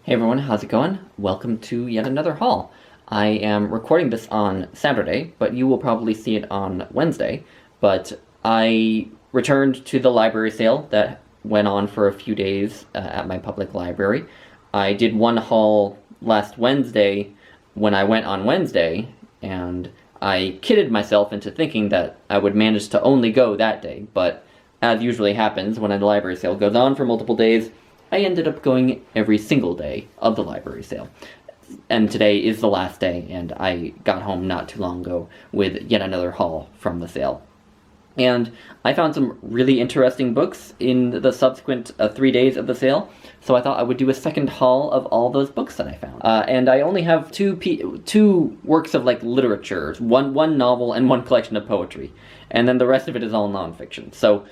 Hey everyone, how's it going? Welcome to yet another haul. I am recording this on Saturday, but you will probably see it on Wednesday. But I returned to the library sale that went on for a few days at my public library. I did one haul last Wednesday when I went on Wednesday, and I kidded myself into thinking that I would manage to only go that day, but as usually happens when a library sale goes on for multiple days, I ended up going every single day of the library sale. And today is the last day, and I got home not too long ago with yet another haul from the sale. And I found some really interesting books in the subsequent 3 days of the sale, so I thought I would do a second haul of all those books that I found. And I only have two works of literature, one novel and one collection of poetry, and then the rest of it is all nonfiction. So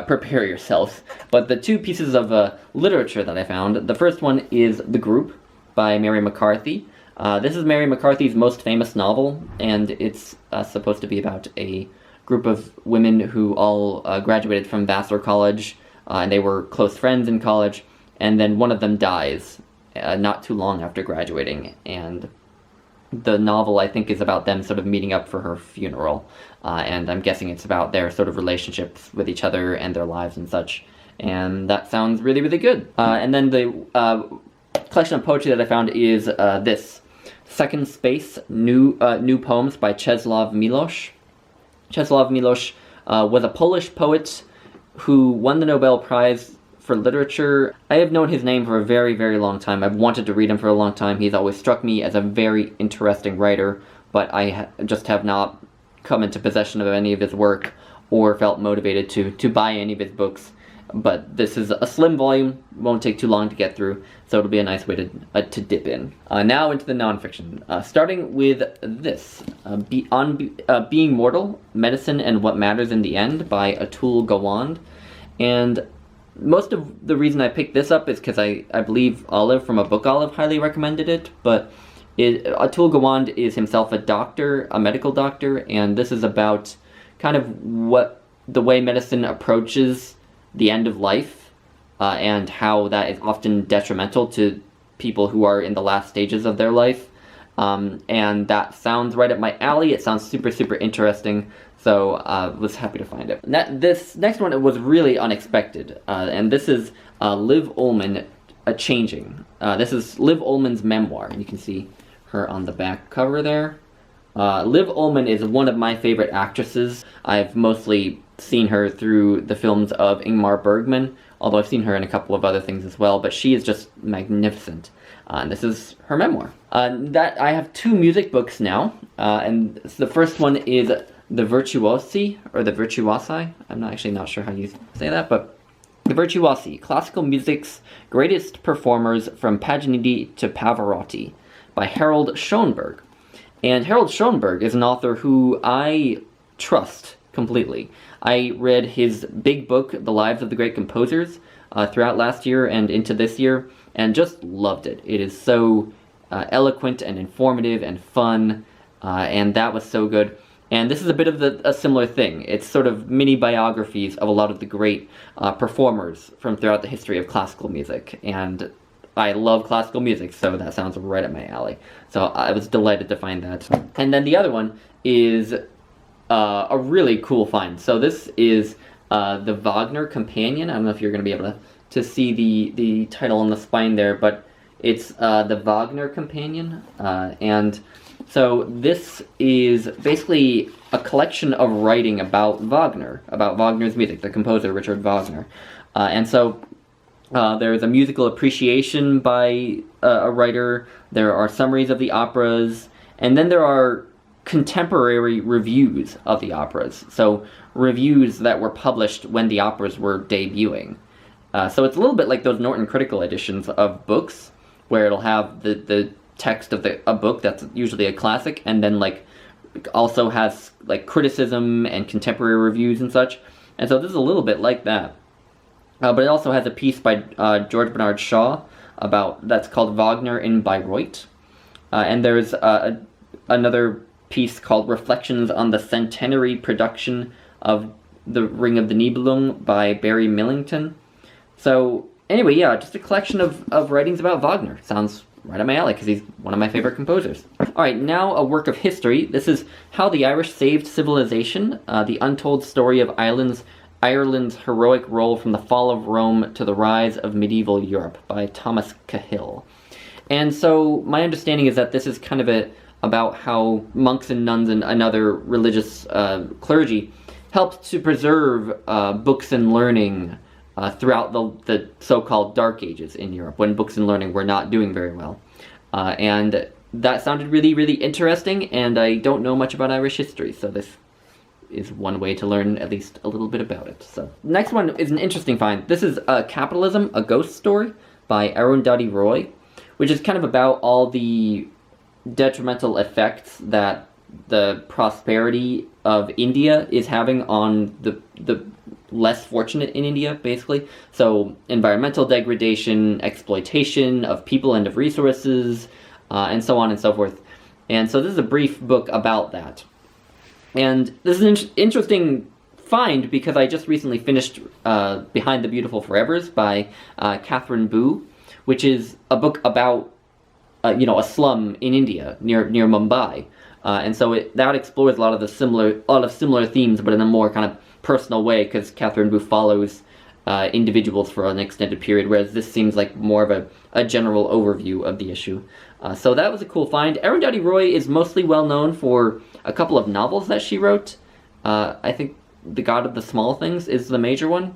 prepare yourselves. But the two pieces of literature that I found, the first one is The Group by Mary McCarthy. This is Mary McCarthy's most famous novel, and it's supposed to be about a group of women who all graduated from Vassar College, and they were close friends in college, and then one of them dies not too long after graduating, and the novel, I think, is about them sort of meeting up for her funeral, and I'm guessing it's about their sort of relationships with each other and their lives and such, and that sounds really, really good. And then the collection of poetry that I found is this, Second Space, New Poems by Cheslav Milos. Cheslav Milos was a Polish poet who won the Nobel Prize for Literature. I have known his name for a very, very long time. I've wanted to read him for a long time. He's always struck me as a very interesting writer, but I just have not come into possession of any of his work or felt motivated to buy any of his books. But this is a slim volume, won't take too long to get through, so it'll be a nice way to dip in. Now into the nonfiction, starting with this, Being Mortal, Medicine and What Matters in the End by Atul Gawande. And most of the reason I picked this up is because I believe Olive from A Book Olive highly recommended it, but Atul Gawande is himself a doctor, a medical doctor, and this is about kind of what the way medicine approaches the end of life, and how that is often detrimental to people who are in the last stages of their life. And that sounds right up my alley. It sounds super, super interesting, so was happy to find it. This next one was really unexpected, and this is Liv Ullman, A Changing. This is Liv Ullman's memoir, and you can see her on the back cover there. Liv Ullman is one of my favorite actresses. I've mostly seen her through the films of Ingmar Bergman, although I've seen her in a couple of other things as well, but she is just magnificent. And this is her memoir. That I have two music books now, and the first one is The Virtuosi, or The Virtuosi. I'm actually not sure how you say that, but The Virtuosi, Classical Music's Greatest Performers from Paganini to Pavarotti by Harold Schoenberg. And Harold Schoenberg is an author who I trust completely. I read his big book, The Lives of the Great Composers, throughout last year and into this year, and just loved it. It is so eloquent and informative and fun, and that was so good. And this is a bit of a similar thing. It's sort of mini biographies of a lot of the great performers from throughout the history of classical music, and I love classical music, so that sounds right up my alley. So I was delighted to find that. And then the other one is a really cool find. So this is the Wagner Companion. I don't know if you're going to be able to see the title on the spine there, but it's the Wagner Companion. And so this is basically a collection of writing about Wagner's music, the composer Richard Wagner. And so there's a musical appreciation by a writer, there are summaries of the operas, and then there are contemporary reviews of the operas. So reviews that were published when the operas were debuting. So it's a little bit like those Norton Critical editions of books, where it'll have the text of a book that's usually a classic, and then also has criticism and contemporary reviews and such. And so this is a little bit like that. But it also has a piece by George Bernard Shaw that's called Wagner in Bayreuth. And there's another piece called Reflections on the Centenary Production of The Ring of the Nibelung by Barry Millington. So Anyway, yeah, just a collection of writings about Wagner. Sounds right up my alley, because he's one of my favorite composers. Alright, now a work of history. This is How the Irish Saved Civilization, the untold story of Ireland's heroic role from the fall of Rome to the rise of medieval Europe, by Thomas Cahill. And so, my understanding is that this is kind of about how monks and nuns and other religious clergy helped to preserve books and learning throughout the so-called Dark Ages in Europe, when books and learning were not doing very well. And that sounded really, really interesting, and I don't know much about Irish history, so this is one way to learn at least a little bit about it. So, next one is an interesting find. This is Capitalism, a Ghost Story, by Arundhati Roy, which is kind of about all the detrimental effects that the prosperity of India is having on the less fortunate in India, basically. So, environmental degradation, exploitation of people and of resources, and so on and so forth. And so this is a brief book about that. And this is an interesting find because I just recently finished Behind the Beautiful Forevers by Catherine Boo, which is a book about a slum in India near Mumbai. And so that explores a lot of similar themes, but in a more kind of personal way, because Catherine Boo follows individuals for an extended period, whereas this seems like more of a general overview of the issue. So that was a cool find. Arundhati Roy is mostly well known for a couple of novels that she wrote. I think The God of the Small Things is the major one.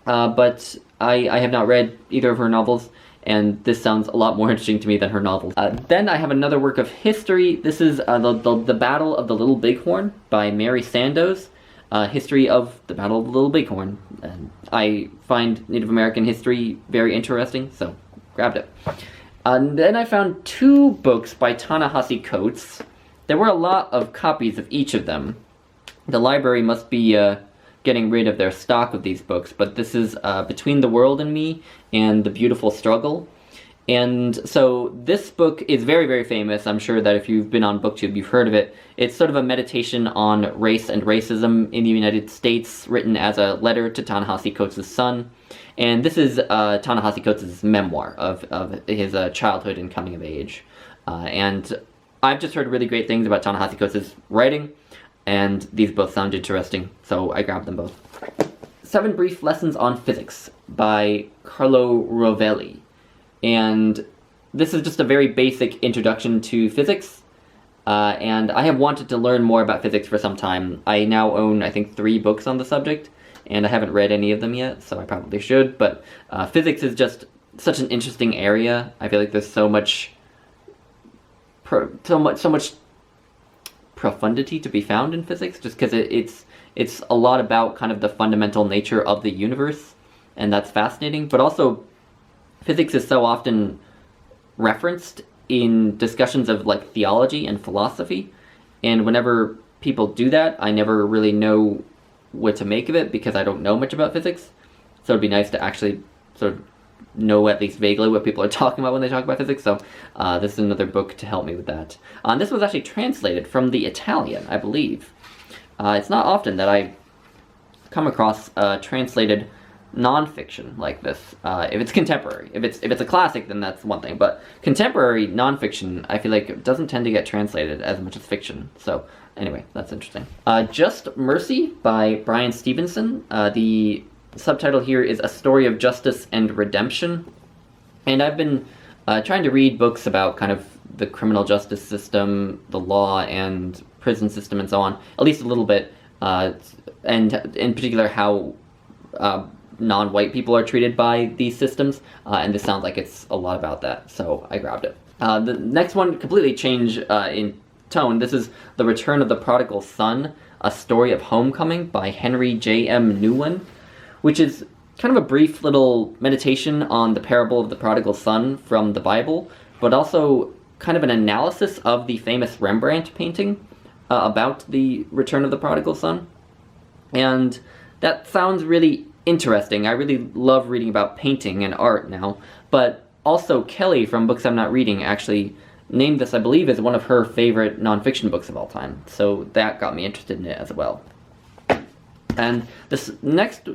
But I have not read either of her novels, and this sounds a lot more interesting to me than her novels. Then I have another work of history. This is the Battle of the Little Bighorn by Mary Sandoz. History of the Battle of the Little Bighorn. And I find Native American history very interesting, so grabbed it. And then I found two books by Ta-Nehisi Coates. There were a lot of copies of each of them. The library must be getting rid of their stock of these books, but this is Between the World and Me and The Beautiful Struggle. And so this book is very, very famous. I'm sure that if you've been on BookTube, you've heard of it. It's sort of a meditation on race and racism in the United States, written as a letter to Ta-Nehisi Coates' son. And this is Ta-Nehisi Coates' memoir of his childhood and coming of age. And I've just heard really great things about Ta-Nehisi Coates' writing, and these both sound interesting, so I grabbed them both. 7 Brief Lessons on Physics by Carlo Rovelli. And this is just a very basic introduction to physics, and I have wanted to learn more about physics for some time. I now own, I think, 3 books on the subject, and I haven't read any of them yet, so I probably should, but physics is just such an interesting area. I feel like there's so much profundity to be found in physics, just because it's a lot about kind of the fundamental nature of the universe, and that's fascinating, but also physics is so often referenced in discussions of like theology and philosophy, and whenever people do that, I never really know what to make of it because I don't know much about physics. So it'd be nice to actually sort of know at least vaguely what people are talking about when they talk about physics. So this is another book to help me with that. This was actually translated from the Italian, I believe. It's not often that I come across translated nonfiction like this. If it's contemporary, if it's a classic, then that's one thing. But contemporary nonfiction, I feel like it doesn't tend to get translated as much as fiction. So anyway, that's interesting. Just Mercy by Brian Stevenson. The subtitle here is A Story of Justice and Redemption. And I've been trying to read books about kind of the criminal justice system, the law, and prison system, and so on. At least a little bit. And in particular, how non-white people are treated by these systems, and this sounds like it's a lot about that, so I grabbed it. The next one, completely change in tone. This is The Return of the Prodigal Son, A Story of Homecoming by Henry J.M. Newman, which is kind of a brief little meditation on the parable of the prodigal son from the Bible, but also kind of an analysis of the famous Rembrandt painting about the return of the prodigal son. And that sounds really interesting. I really love reading about painting and art now, but also Kelly from Books I'm Not Reading actually named this, I believe, as one of her favorite nonfiction books of all time, so that got me interested in it as well. And these next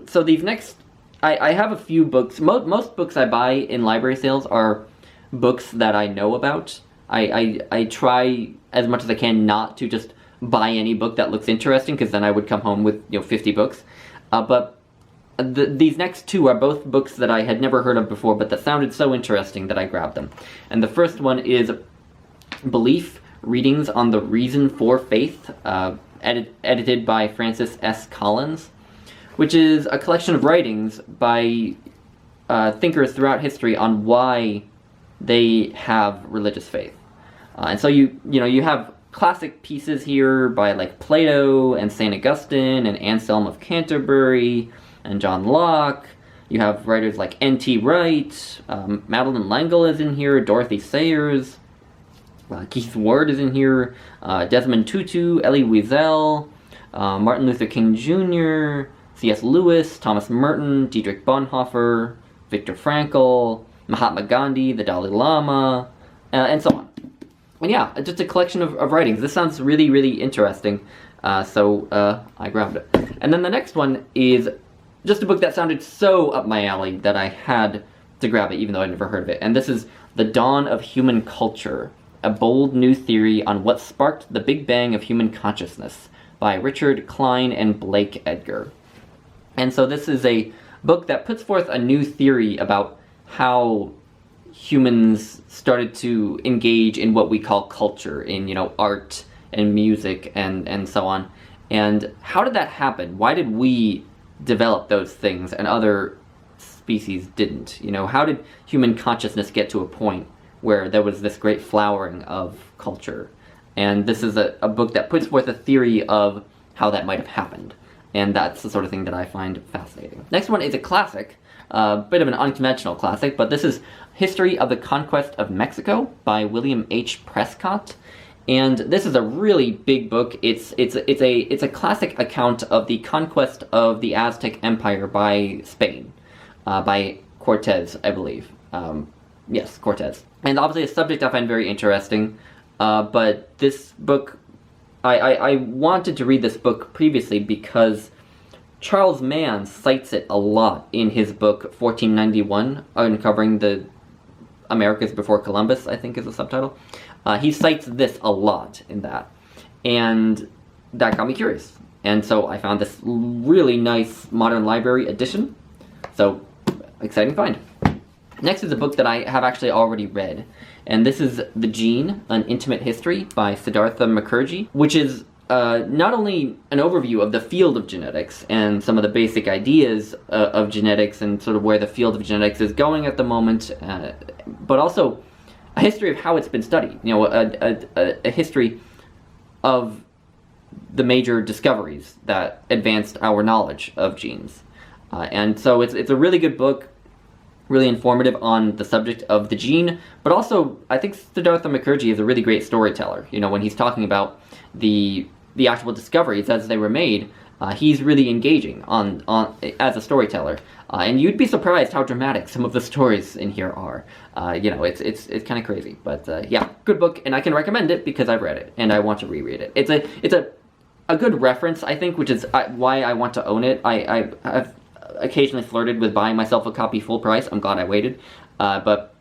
I have a few books. Most books I buy in library sales are books that I know about. I try as much as I can not to just buy any book that looks interesting, because then I would come home with 50 books. But these next two are both books that I had never heard of before, but that sounded so interesting that I grabbed them. And the first one is Belief, Readings on the Reason for Faith, edited by Francis S. Collins, which is a collection of writings by thinkers throughout history on why they have religious faith. And so you have classic pieces here by like Plato and St. Augustine and Anselm of Canterbury and John Locke. You have writers like N.T. Wright, Madeline L'Engle is in here, Dorothy Sayers, Keith Ward is in here, Desmond Tutu, Elie Wiesel, Martin Luther King Jr., C.S. Lewis, Thomas Merton, Dietrich Bonhoeffer, Viktor Frankl, Mahatma Gandhi, the Dalai Lama, and so on. And yeah, just a collection of writings. This sounds really, really interesting, so I grabbed it. And then the next one is just a book that sounded so up my alley that I had to grab it, even though I'd never heard of it. And this is The Dawn of Human Culture, a bold new theory on what sparked the Big Bang of human consciousness, by Richard Klein and Blake Edgar. And so this is a book that puts forth a new theory about how humans started to engage in what we call culture, in art and music and so on. And how did that happen? Why did we develop those things and other species didn't? How did human consciousness get to a point where there was this great flowering of culture? And this is a book that puts forth a theory of how that might have happened. And that's the sort of thing that I find fascinating. Next one is a classic, a bit of an unconventional classic, but this is History of the Conquest of Mexico by William H. Prescott. And this is a really big book. It's a classic account of the conquest of the Aztec Empire by Spain, by Cortez, I believe. Yes, Cortez. And obviously a subject I find very interesting, but this book, I wanted to read this book previously because Charles Mann cites it a lot in his book 1491, Uncovering the Americas Before Columbus, I think is the subtitle. He cites this a lot in that, and that got me curious. And so I found this really nice modern library edition, so exciting find. Next is a book that I have actually already read, and this is The Gene, An Intimate History by Siddhartha Mukherjee, which is not only an overview of the field of genetics and some of the basic ideas of genetics and sort of where the field of genetics is going at the moment, but also a history of how it's been studied. A history of the major discoveries that advanced our knowledge of genes. And so it's a really good book, really informative on the subject of the gene, but also I think Siddhartha Mukherjee is a really great storyteller. When he's talking about the actual discoveries as they were made, he's really engaging on as a storyteller, and you'd be surprised how dramatic some of the stories in here are. It's kind of crazy, but yeah, good book, and I can recommend it because I've read it and I want to reread it. It's a good reference, I think, which is why I want to own it. I've occasionally flirted with buying myself a copy full price. I'm glad I waited, but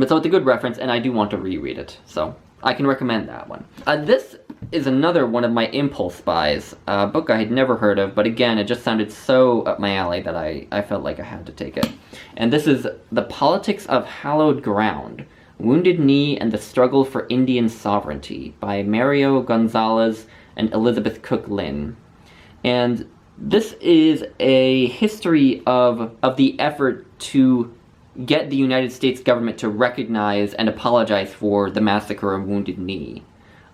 so it's a good reference, and I do want to reread it, so I can recommend that one. This is another one of my impulse buys, a book I had never heard of, but again, it just sounded so up my alley that I felt like I had to take it. And this is The Politics of Hallowed Ground, Wounded Knee and the Struggle for Indian Sovereignty by Mario Gonzalez and Elizabeth Cook Lynn. And this is a history of the effort to get the United States government to recognize and apologize for the massacre of Wounded Knee.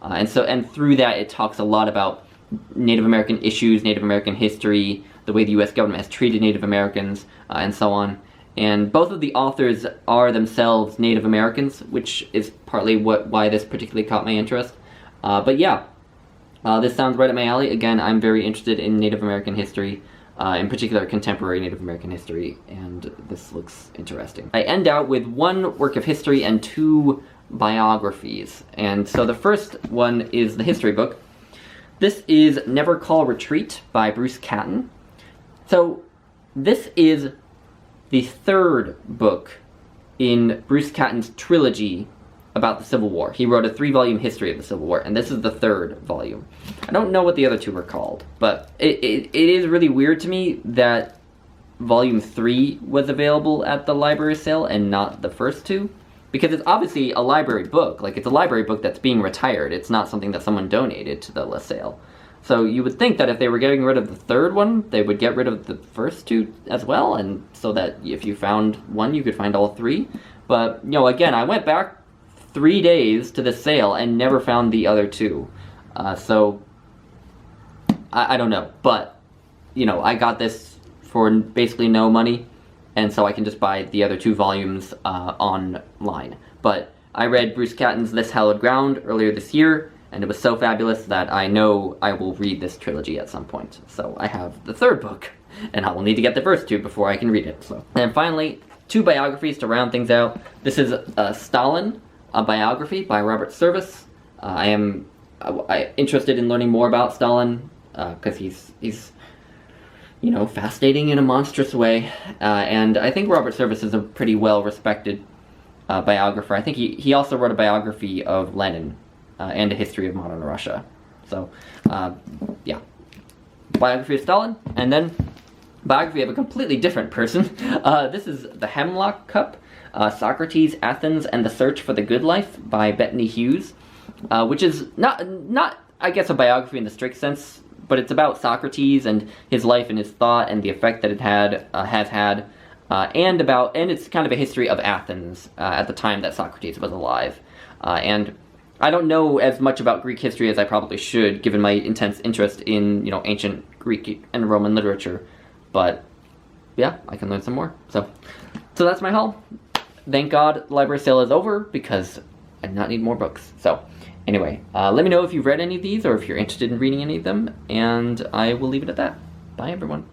And through that, it talks a lot about Native American issues, Native American history, the way the U.S. government has treated Native Americans, and so on. And both of the authors are themselves Native Americans, which is partly why this particularly caught my interest. But yeah, this sounds right up my alley. Again, I'm very interested in Native American history, in particular contemporary Native American history, and this looks interesting. I end out with one work of history and two biographies. And so the first one is the history book. This is Never Call Retreat by Bruce Catton. So this is the third book in Bruce Catton's trilogy about the Civil War. He wrote a 3-volume history of the Civil War, and this is the third volume. I don't know what the other two were called, but it is really weird to me that volume 3 was available at the library sale and not the first two, because it's obviously a library book. Like, it's a library book that's being retired. It's not something that someone donated to the sale. So you would think that if they were getting rid of the third one, they would get rid of the first two as well, and so that if you found one, you could find all 3. But, you know, again, I went back 3 days to the sale and never found the other 2. So, I don't know. But, you know, I got this for basically no money, and so I can just buy the other 2 volumes online. But I read Bruce Catton's This Hallowed Ground earlier this year, and it was so fabulous that I know I will read this trilogy at some point. So I have the third book, and I will need to get the first 2 before I can read it. So, and finally, 2 biographies to round things out. This is Stalin, a biography by Robert Service. I am interested in learning more about Stalin, because he's you know, fascinating in a monstrous way, and I think Robert Service is a pretty well-respected biographer. I think he also wrote a biography of Lenin, and a history of modern Russia. So, yeah. Biography of Stalin, and then biography of a completely different person. This is The Hemlock Cup, Socrates, Athens, and the Search for the Good Life by Bettany Hughes, which is not, I guess, a biography in the strict sense, but it's about Socrates and his life and his thought and the effect that it has had, and it's kind of a history of Athens at the time that Socrates was alive. And I don't know as much about Greek history as I probably should, given my intense interest in, you know, ancient Greek and Roman literature, but yeah, I can learn some more. So that's my haul. Thank God the library sale is over, because I do not need more books. So anyway, let me know if you've read any of these or if you're interested in reading any of them, and I will leave it at that. Bye, everyone.